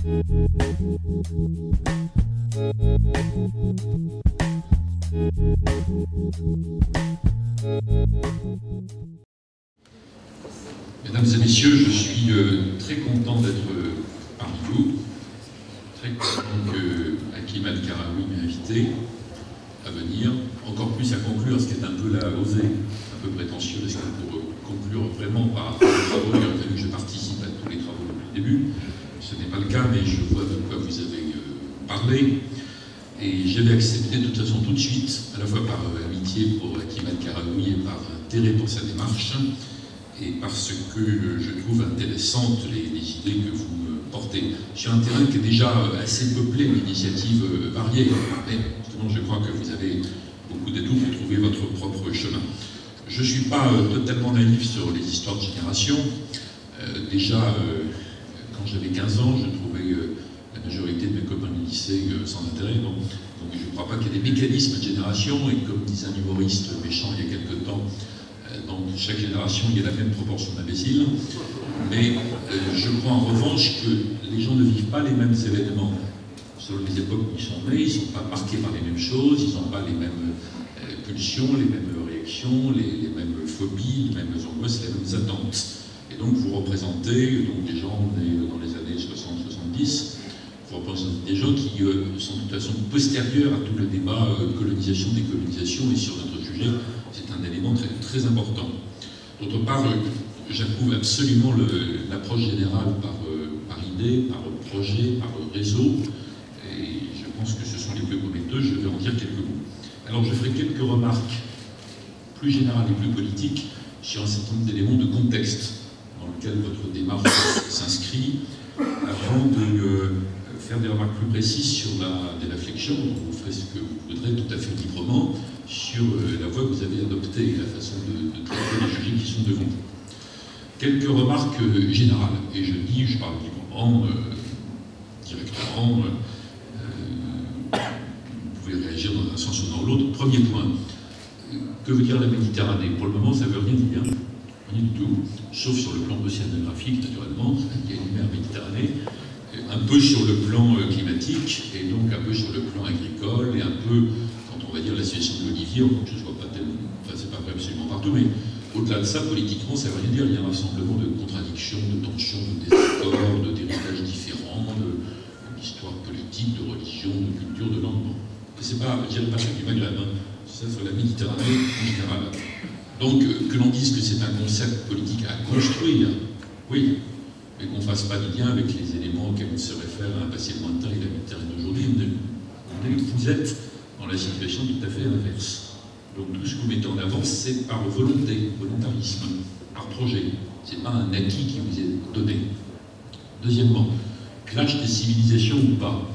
Mesdames et messieurs, je suis très content d'être parmi vous, très content que Hakim El-Karaoui m'ait invité à venir, encore plus à conclure, ce qui est un peu la osée, un peu prétentieux, parce que pour conclure vraiment par rapport aux travaux, il aurait fallu que je participe à tous les travaux depuis le début. Ce n'est pas le cas, mais je vois de quoi vous avez parlé. Et j'avais accepté de toute façon tout de suite, à la fois par amitié pour Hakim El-Karaoui et par intérêt pour sa démarche, et parce que je trouve intéressantes les idées que vous portez sur un terrain qui est déjà assez peuplé d'initiatives variées. Mais justement, je crois que vous avez beaucoup d'atouts pour trouver votre propre chemin. Je ne suis pas totalement naïf sur les histoires de génération. Déjà, quand j'avais 15 ans, je trouvais la majorité de mes copains du lycée sans intérêt. Donc je ne crois pas qu'il y ait des mécanismes de génération, et comme disait un humoriste méchant il y a quelque temps, dans chaque génération, il y a la même proportion d'imbéciles. Mais je crois en revanche que les gens ne vivent pas les mêmes événements selon les époques où ils sont nés, ils ne sont pas marqués par les mêmes choses, ils n'ont pas les mêmes pulsions, les mêmes réactions, les mêmes phobies, les mêmes angoisses, les mêmes attentes. Et donc vous représentez des gens nés dans les années 60-70, vous représentez des gens qui sont de toute façon postérieurs à tout le débat colonisation, décolonisation, et sur notre sujet, c'est un élément très, très important. D'autre part, j'approuve absolument l'approche générale par idée, par projet, par réseau, et je pense que ce sont les plus prometteuses, je vais en dire quelques mots. Alors je ferai quelques remarques plus générales et plus politiques sur un certain nombre d'éléments de contexte dans lequel votre démarche s'inscrit, avant de faire des remarques plus précises sur des réflexions, vous ferez ce que vous voudrez tout à fait librement, sur la voie que vous avez adoptée et la façon de traiter les sujets qui sont devant vous. Quelques remarques générales, et je parle librement, directement, vous pouvez réagir dans un sens ou dans l'autre. Premier point, que veut dire la Méditerranée? Pour le moment, ça ne veut rien dire, rien du tout, sauf sur le plan océanographique, naturellement, qui est une mer Méditerranée, un peu sur le plan climatique, et donc un peu sur le plan agricole, et un peu, quand on va dire la situation de l'olivier, je ne vois pas tellement, enfin c'est pas vrai absolument partout, mais au-delà de ça, politiquement, ça ne veut rien dire. Il y a un rassemblement de contradictions, de tensions, de désaccords, d'héritages différents, d'histoire politique, de religion, de culture, de langue. C'est pas, je dirais pas ça du Maghreb, hein. Ça sur la Méditerranée en général. Donc, que l'on dise que c'est un concept politique à construire, oui, mais qu'on ne fasse pas de lien avec les éléments auxquels on se réfère à un passé lointain et la Méditerranée d'aujourd'hui, vous êtes dans la situation tout à fait inverse. Donc tout ce que vous mettez en avant, c'est par volonté, volontarisme, par projet. Ce n'est pas un acquis qui vous est donné. Deuxièmement, clash des civilisations ou pas.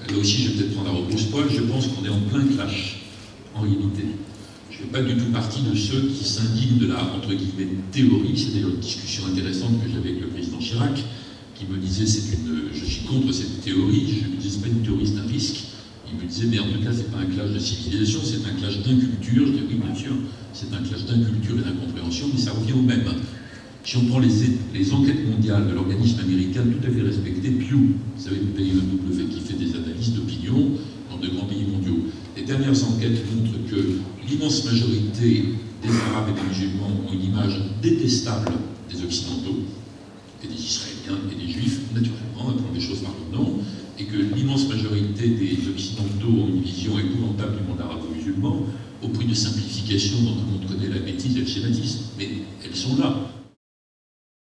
Là aussi, je vais peut-être prendre à repose-poil, je pense qu'on est en plein clash, en réalité. Je ne fais pas du tout partie de ceux qui s'indignent de la, entre guillemets, théorie. C'est d'ailleurs une discussion intéressante que j'avais avec le président Chirac, qui me disait, je suis contre cette théorie, je lui disais, c'est pas une théorie, c'est un risque. Il me disait, mais en tout cas, c'est pas un clash de civilisation, c'est un clash d'inculture. Je dis, oui, bien sûr, c'est un clash d'inculture et d'incompréhension, mais ça revient au même. Si on prend les enquêtes mondiales de l'organisme américain tout à fait respecté, Pew, vous savez, le PIEW, qui fait des analyses d'opinion dans de grands pays mondiaux, les dernières enquêtes montrent que l'immense majorité des Arabes et des musulmans ont une image détestable des Occidentaux, et des Israéliens et des Juifs, naturellement, on prend des choses par leur nom, et que l'immense majorité des Occidentaux ont une vision épouvantable du monde arabo-musulman, au prix de simplification dont tout le monde connaît la bêtise et le schématisme. Mais elles sont là.